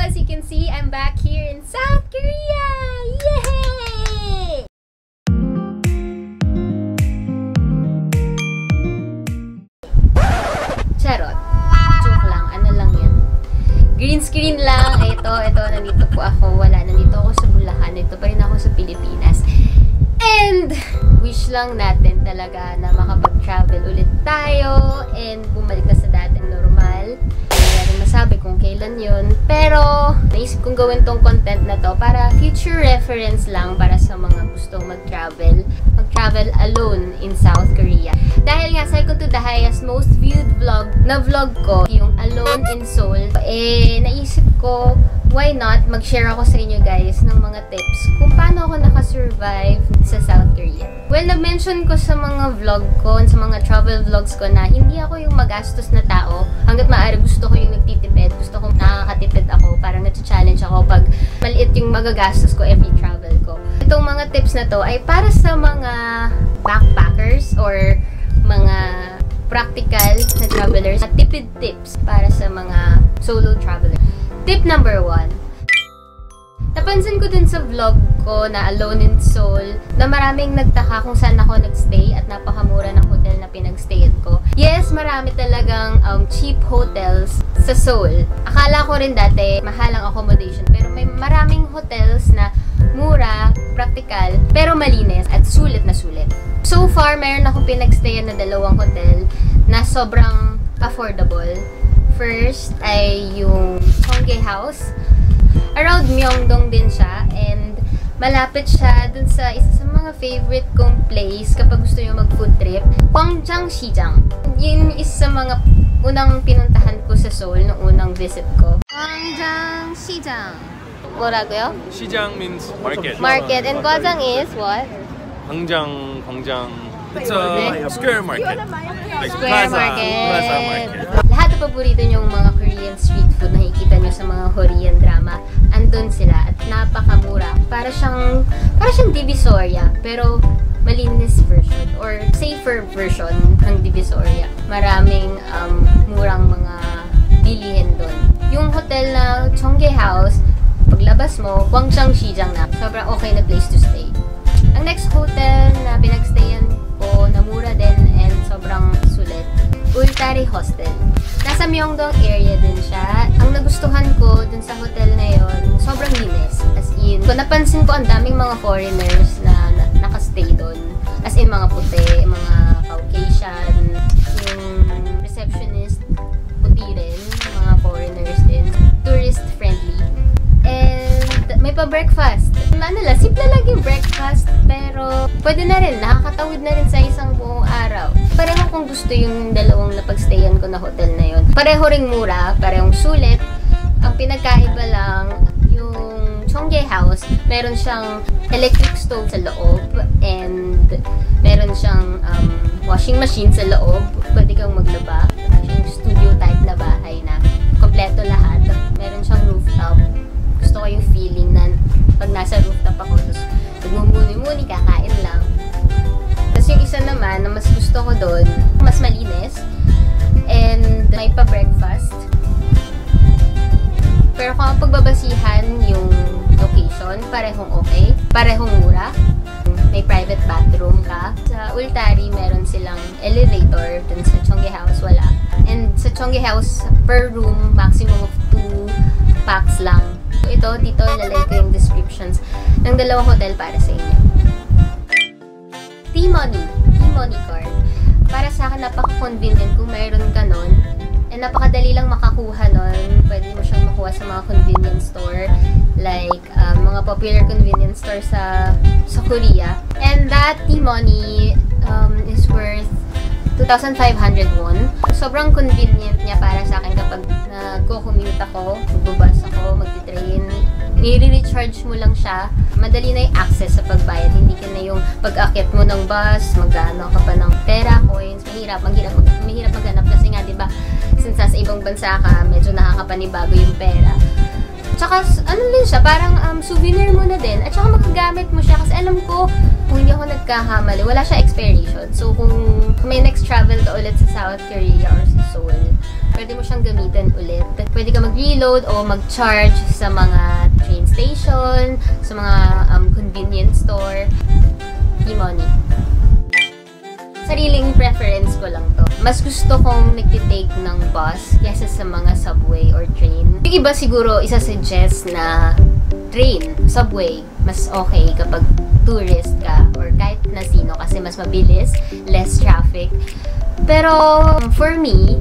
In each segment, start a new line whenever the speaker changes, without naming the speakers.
as you can see, I'm back here in South Korea! Yay! Charot. Joke lang. Ano lang yan. Green screen lang. Ay, ito. Nandito po ako. Nandito ako sa Bulacan. Nandito pa rin ako sa Pilipinas. And, wish lang natin talaga na makapag-travel ulit tayo and bumalik na sa dating normal. Hindi rin masabi kung kailan yun. Pero, naisip kong gawin tong content na to para future reference lang para sa mga gustong mag-travel. Mag-travel alone in South Korea. Dahil nga, second to the highest most viewed vlog na vlog ko, yung Alone in Seoul, naisip ko, why not mag-share ako sa inyo guys ng mga tips kung paano ako nakasurvive sa South Korea. Well, na-mention ko sa mga vlog ko, sa mga travel vlogs ko na hindi ako yung magastos na tao. Hanggat maaari gusto ko yung nagtitipid, gusto ko nakakatipid ako, parang nati-challenge ako pag maliit yung magagastos ko every travel ko. Itong mga tips na to ay para sa mga backpackers or mga practical na travelers at tipid tips para sa mga solo travelers. Tip number 1. Napansin ko dun sa vlog ko na Alone in Seoul na maraming nagtaka kung saan ako nagstay at napakamura ng hotel na pinagstayan ko. Yes, marami talagang cheap hotels sa Seoul. Akala ko rin dati mahal ang accommodation pero may maraming hotels na mura, practical, pero malinis at sulit na sulit. So far, mayroon akong pinagstayan na 2 hotel na sobrang affordable. First ay yung Cheonghae House. Around Myeongdong din siya and malapit siya dun sa isa sa mga favorite kong place kapag gusto nyo mag-food trip, Gwangjang-sijang. Yun isa sa mga unang pinuntahan ko sa Seoul nung unang visit ko. Gwangjang-sijang. 뭐라고요?
시장 means market.
Market. And Gwangjang is what?
광장. It's a square market. Like
Square
plaza
market.
market.
Lahat na paborito yung mga Korean street food na nakikita nyo sa mga Korean drama, andun sila at napakamura. Para siyang Divisoria, pero malinis version or safer version ng Divisoria. Maraming murang mga bilihin dun. Yung hotel na Cheonghae House, paglabas mo, Gwangjang-sijang na. Sobrang okay na place to stay. Ang next hotel na pinagstayan ko na mura din and sobrang sulit, Ultari Hostel. Nasa Myeongdong area din siya. Ang nagustuhan ko dun sa hotel na yon, sobrang linis. As in, kung napansin ko ang daming mga foreigners na nakastay dun. As in, mga puti, mga Caucasian, yung receptionist, puti rin, mga foreigners din. Tourist friendly. And may pa-breakfast. Simple lang yung breakfast, pero pwede na rin, nakakatawid na rin sa isang buong araw. Pareho kung gusto yung 2 napagstayan ko na hotel na yun. Pareho ring mura, parehong sulit. Ang pinagkaiba lang, yung Cheonghae House, meron siyang electric stove sa loob and meron siyang washing machine sa loob. Pwede kang maglaba. Yung studio type na bahay na kompleto lahat. Meron siyang rooftop. Gusto ko yung feeling na pag nasa rooftop ako, tapos nagmumuni-muni, kakain lang. Tapos yung isa naman na mas gusto ko doon, mas malinis and may pa-breakfast. Pero kung pagbabasihan yung location, parehong okay, parehong mura. May private bathroom ka. Sa Ultari, meron silang elevator. Dun sa Cheonghae House, wala. And sa Cheonghae House, per room, maximum of 2 packs lang. So ito, dito ilalagay ko yung descriptions ng 2 hotel para sa inyo. T-Money card. Para sa akin, napaka-convenient kung mayroon ka nun. And napakadali lang makakuha nun. Pwede mo siyang makuha sa mga convenience store. Like, mga popular convenience store sa Korea. And that T-Money is worth 2,500 won. Sobrang convenient niya para sa akin kapag nagko-commute ako, magbubus ako, magti-train. Nire-recharge mo lang siya. Madali na yung access sa pagbayad. Hindi ka na yung pag-akit mo ng bus, mag-ano ka pa ng pera, coins. Mahirap maghanap kasi nga, diba, since nasa ibang bansa ka, medyo nakakapanibago yung pera. Tsaka, ano din siya, parang souvenir mo na din. At saka magagamit mo siya. Kasi alam ko, kung hindi ako nagkakamali, wala siya expiration. So, kung may next travel ka ulit sa South Korea or sa Seoul, pwede mo siyang gamitin ulit. Pwede ka mag-reload o mag-charge sa mga train station, sa mga convenience store. E-money. Sariling preference ko lang to. Mas gusto kong nagtitake ng bus kaysa sa mga subway or train. Yung iba siguro isa-suggest na train, subway, mas okay kapag tourist ka or kahit na sino kasi mas mabilis, less traffic. Pero for me,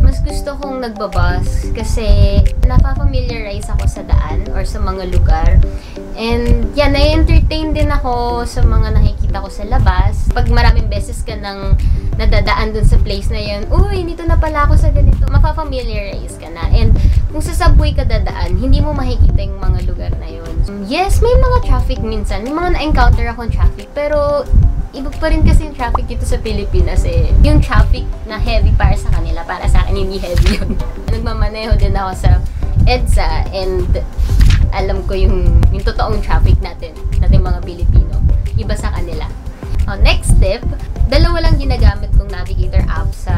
mas gusto kong nagbabus kasi napafamiliarize ako sa daan or sa mga lugar. And yan, na-entertain din ako sa mga nakikita ko sa labas. Pag maraming beses ka nang nadadaan dun sa place na yun, uy, dito na pala ako sa ganito, mapafamiliarize ka na. And kung sa subway ka dadaan, hindi mo makikita yung mga lugar na yun. Yes, may mga traffic minsan. May mga na-encounter akong traffic, pero iba pa rin kasi yung traffic dito sa Pilipinas eh. Yung traffic na heavy para sa kanila, para sa akin hindi heavy yun. Nagmamaneho din ako sa EDSA and alam ko yung totoong traffic natin mga Pilipino. Iba sa kanila. Next tip, dalawa lang ginagamit kong navigator app sa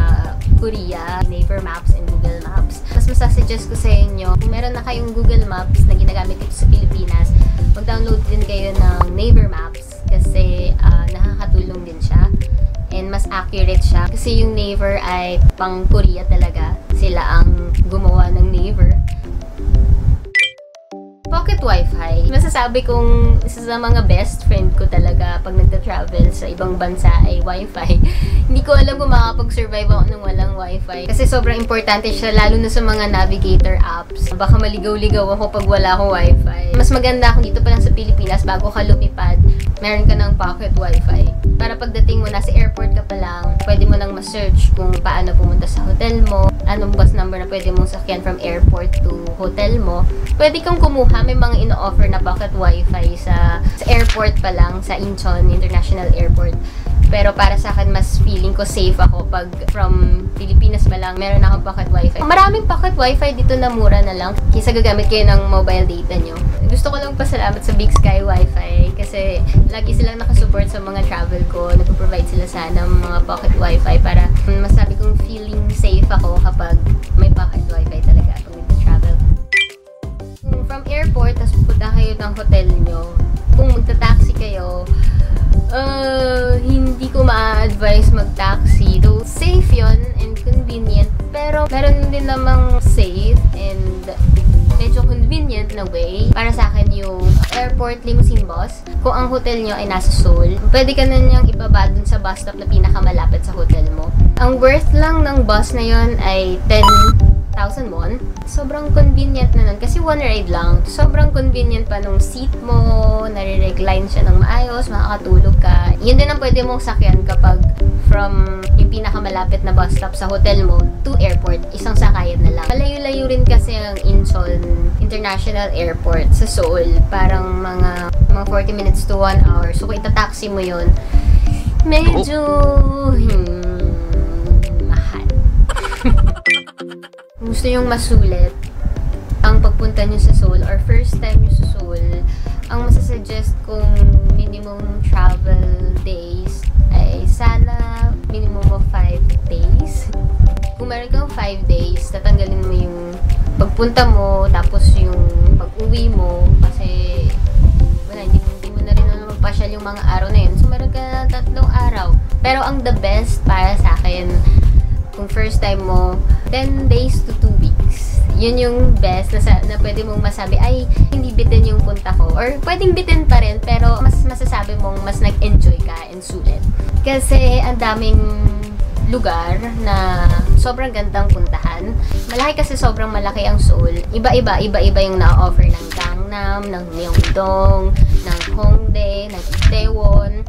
Korea, Naver Maps and Google Maps. Mas masasuggest ko sa inyo, kung meron na kayong Google Maps na ginagamit dito sa Pilipinas, mag-download din kayo ng Naver Maps kasi nakakatulong din siya and mas accurate siya kasi yung Naver ay pang Korea talaga. Sila ang gumawa ng Naver. Pocket Wi-Fi. Masasabi kong isa sa mga best friend ko talaga pag nagta-travel sa ibang bansa ay Wi-Fi. Hindi ko alam kung makakapag-survive ako nung walang Wi-Fi. Kasi sobrang importante siya, lalo na sa mga navigator apps. Baka maligaw-ligaw ako pag wala akong Wi-Fi. Mas maganda kung dito pa lang sa Pilipinas, bago ka lumipad, meron ka ng pocket Wi-Fi. Para pagdating mo, nasa airport ka pa lang, pwede mo nang ma-search kung paano pumunta sa hotel mo, anong bus number na pwede mong sakyan from airport to hotel mo. Pwede kang kumuha, may mga ino-offer na pocket wifi sa airport pa lang, sa Incheon International Airport. Pero para sa akin, mas feeling ko safe ako pag from Pilipinas pa lang, meron akong pocket wifi. Maraming pocket wifi dito na mura na lang, kaysa gagamit kayo ng mobile data nyo. Gusto ko lang pasalamat sa Big Sky Wifi kasi lagi silang nakasupport sa mga travel ko. Nagpo-provide sila sana ng mga pocket wifi para masabi kong feeling safe ako kapag may pocket wifi talaga pag nagta-travel. From airport, tapos pupunta kayo ng hotel nyo, kung magta-taxi kayo, hindi ko ma-advise mag-taxi. Though safe yon and convenient, pero meron din namang safe and medyo convenient na way. Para sa akin yung airport limousine bus. Kung ang hotel nyo ay nasa Seoul, pwede ka na niyang ibaba dun sa bus stop na pinakamalapit sa hotel mo. Ang worth lang ng bus na yon ay 10,000 won. Sobrang convenient na nun. Kasi one ride lang. Sobrang convenient pa nung seat mo. Nare-recline siya ng maayos. Makakatulog ka. Yun din ang pwede mong sakyan kapag from yung pinakamalapit na bus stop sa hotel mo to airport. Isang sakayan na lang. Malayo-layo rin kasi ang Incheon International Airport sa Seoul. Parang mga 40 minutes to 1 hour. So kung itataxi mo yun, medyo mahal. Gusto yung masulit ang pagpunta nyo sa Seoul or first time nyo sa Seoul, ang masasuggest kong minimum travel days ay sana minimum of 5 days. Kung meron kang 5 days, tatanggalin mo yung pagpunta mo, tapos yung pag-uwi mo, kasi wala, hindi mo na rin magpasyal yung mga araw na yun. So meron ka na 3 araw. Pero ang the best para sa akin, kung first time mo, 10 days to 2 weeks. Yun yung best na pwede mong masabi, ay, hindi bitin yung punta ko. Or pwedeng bitin pa rin, pero mas masasabi mong mas nag-enjoy ka and sulit. Kasi ang daming lugar na sobrang gandang puntahan. Malaki kasi sobrang malaki ang Seoul. Iba-iba yung na-offer ng Gangnam, ng Myeongdong, ng Hongdae, ng Itaewon.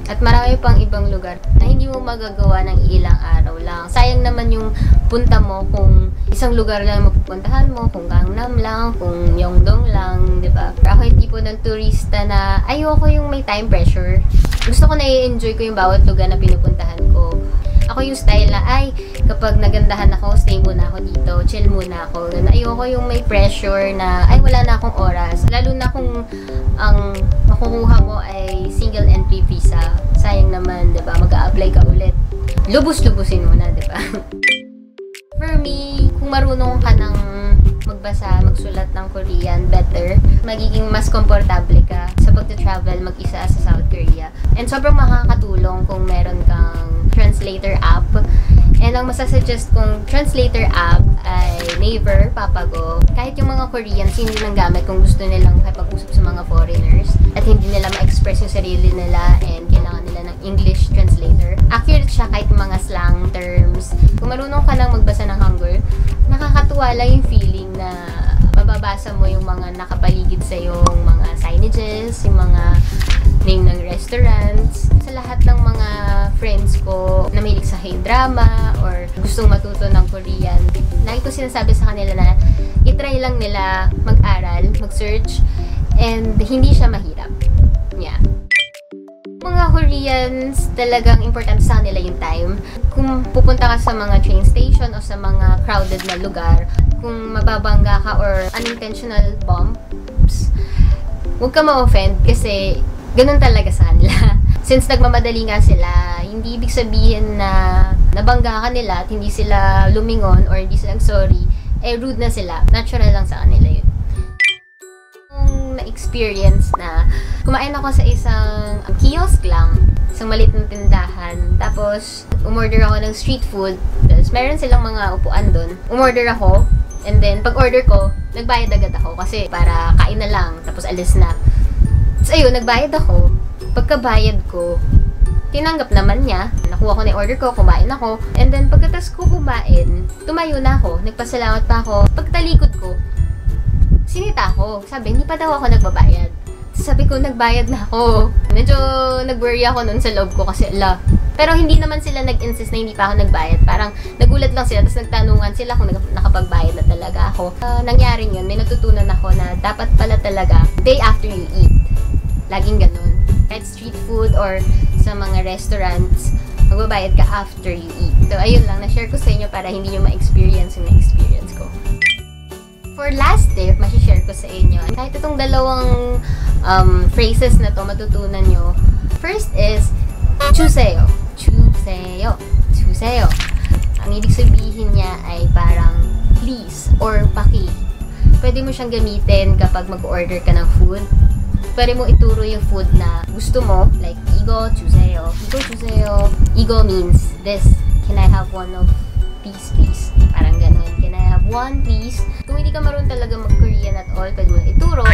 At marami pang ibang lugar na hindi mo magagawa ng ilang araw lang. Sayang naman yung punta mo kung isang lugar lang mapupuntahan mo, kung Gangnam lang, kung Myeongdong lang, di ba? Ako yung tipo ng turista na ayoko yung may time pressure. Gusto ko na i-enjoy ko yung bawat lugar na pinupuntahan ko. Ako Ako yung style na, ay, kapag nagandahan ako, stay muna ako dito, chill muna ako. Ayoko yung may pressure na, ay, wala na akong oras. Lalo na kung ang makukuha mo ay single entry visa. Sayang naman, diba? Mag-a-apply ka ulit. Lubos-lubusin mo na, diba? For me, kung marunong ka ng magbasa, magsulat ng Korean, better. Magiging mas komportable ka sa pag-travel mag-isa sa South Korea. And sobrang makakatulong kung meron kang translator app. And ang masasuggest kong translator app ay Naver, Papago. Kahit yung mga Koreans, hindi lang gamit kung gusto nilang kapag-usap sa mga foreigners at hindi nila ma-express yung sarili nila and kailangan nila ng English translator. Accurate siya kahit mga slang terms. Kung marunong ka lang magbasa ng Hangul, nakakatuwa lang yung feeling na mababasa mo yung mga nakapaligid sa yung mga signages, yung mga name ng restaurants. Sa lahat ng mga friends ko na mahilig sa K-drama or gustong matuto ng Korean, lagi ko sinasabi sa kanila na itry lang nila mag-aral, mag-search, and hindi siya mahirap. Yeah. Mga Koreans, talagang important sa kanila yung time. Kung pupunta ka sa mga train station o sa mga crowded na lugar, kung mababangga ka or unintentional bumps, huwag ka ma-offend kasi ganun talaga sa kanila. Since nagmamadali nga sila, hindi ibig sabihin na nabangga ka nila at hindi sila lumingon or hindi sila sorry, eh rude na sila. Natural lang sa kanila yun. Na-experience na kumain ako sa isang kiosk lang, isang maliit na tindahan. Tapos, umorder ako ng street food. Tapos, meron silang mga upuan doon. Umorder ako. And then, pag-order ko, nagbayad agad ako. Kasi, para kain na lang. Tapos, alis na. Tapos, ayun, nagbayad ako. Pagkabayad ko, tinanggap naman niya. Nakuha ko na yung order ko, kumain ako. And then, pagkatas ko kumain, tumayo na ako. Nagpasalamat pa ako. Pagtalikod ko, sinita ako. Sabi, hindi pa daw ako nagbabayad. Sabi ko, nagbayad na ako. Medyo nag-worry ako nun sa loob ko kasi, Pero hindi naman sila nag-insist na hindi pa ako nagbayad. Parang nagulat lang sila, tapos nagtanungan sila kung nakapagbayad na talaga ako. Nangyaring yun, may natutunan ako na dapat pala talaga pay after you eat. Laging ganun. Kahit street food or sa mga restaurants, magbabayad ka after you eat. So, ayun lang, na-share ko sa inyo para hindi nyo ma-experience yung na-experience ko. For last tip, masishare ko sa inyo. Kahit itong dalawang phrases na to matutunan nyo. First is, 주세요. 주세요. 주세요. Ang ibig sabihin niya ay parang please or paki. Pwede mo siyang gamitin kapag mag-order ka ng food. Pwede mo ituro yung food na gusto mo. Like, 이거 주세요. 이거 주세요. 이거 means this. Can I have one of these, please? Parang ganun. Can I have one, please? Kung hindi ka marunong talaga mag-Korean at all, pwede mo ituro.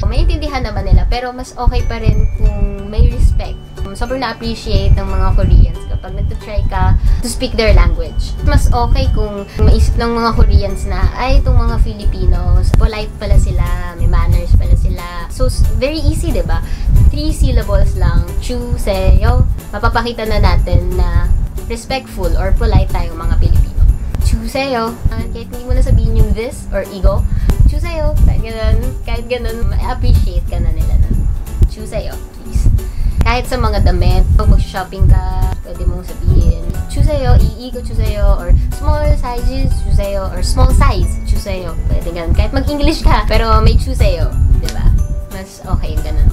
Maintindihan naman nila, pero mas okay pa rin kung may respect. Sobrang na-appreciate ng mga Koreans kapag nagtatry ka to speak their language. Mas okay kung maisip ng mga Koreans na, ay, itong mga Filipinos, polite pala sila, may manners pala sila. So, very easy, diba? 3 syllables lang, 주세요. Mapapakita na natin na respectful or polite tayong mga Pilipino. 주세요. Kahit hindi mo na sabihin yung this or igo, 주세요. Kahit ganun, ma-appreciate ka na nila na. 주세요, please. Kahit sa mga damit, pag mag-shopping ka, pwede mong sabihin, 주세요, iigo 주세요, or small sizes, 주세요, or small size, 주세요. Pwede ganun. Kahit mag-English ka, pero may 주세요. Diba? Mas okay yung ganun.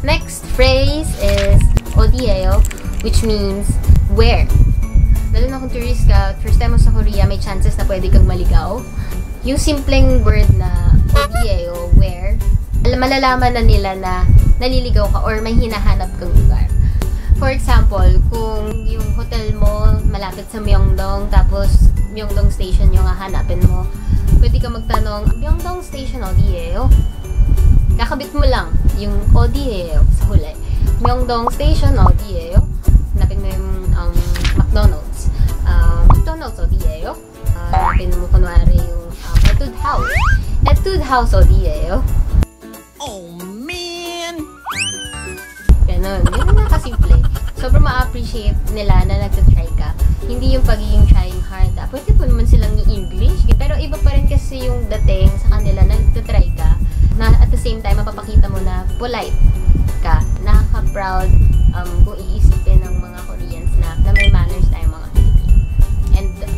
Next phrase is 어디예요, which means where. Lalo na kung tourist ka, first time mo sa Korea, may chances na pwede kang maligaw. Yung simpleng word na 어디예요, where, malalaman na nila na naliligaw ka or may hinahanap kang lugar. For example, kung yung hotel mo malapit sa Myeongdong, tapos Myeongdong Station yung hahanapin mo, pwede ka magtanong, Myeongdong Station 어디예요? Kakabit mo lang yung 어디예요 sa huli. Myeongdong Station 어디예요? Hanapin mo yung McDonald's. McDonald's 어디예요? Hanapin mo kunwari yung Etude House. Etude House 어디예요?
Oh man!
Ganun. Ganun na kasimple. Sobrang ma-appreciate nila na nagtatry ka. Hindi yung pagiging trying hard. Pwede po naman silang i-English. Pero iba pa rin kasi yung dating sa kanila na nagtatry ka. Na at the same time, mapapakita mo na polite ka. Nakaka-proud kung iisipin ng mga Koreans na may manners tayo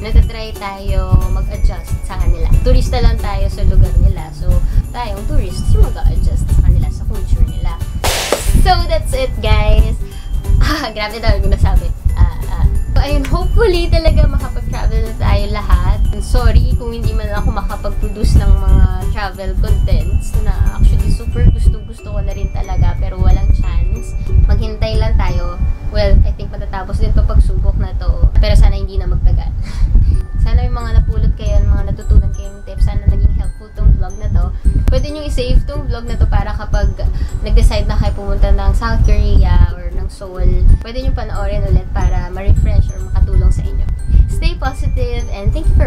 natatry tayo mag-adjust sa kanila. Turista lang tayo sa lugar nila. So, tayong tourists yung mag-adjust sa kanila, sa culture nila. So, that's it, guys. Grabe daw yung nasabi. Ayun, hopefully talaga makapag-travel na tayo lahat. Sorry kung hindi man ako makapag-produce ng mga travel contents na actually super gusto ko na rin talaga pero walang chance. Maghintay lang tayo. Well, I think matatapos din to pagsubok na to. Pero sana hindi na magtagal. Sana yung mga napulot kayo, mga natutunan kayong tips, sana naging helpful tong vlog na to. Pwede nyo i-save tong vlog na to para kapag nag-decide na kayo pumunta ng South Korea or ng Seoul, pwede nyo panoorin ulit para ma-refresh or makatulong sa inyo. Stay positive and thank you for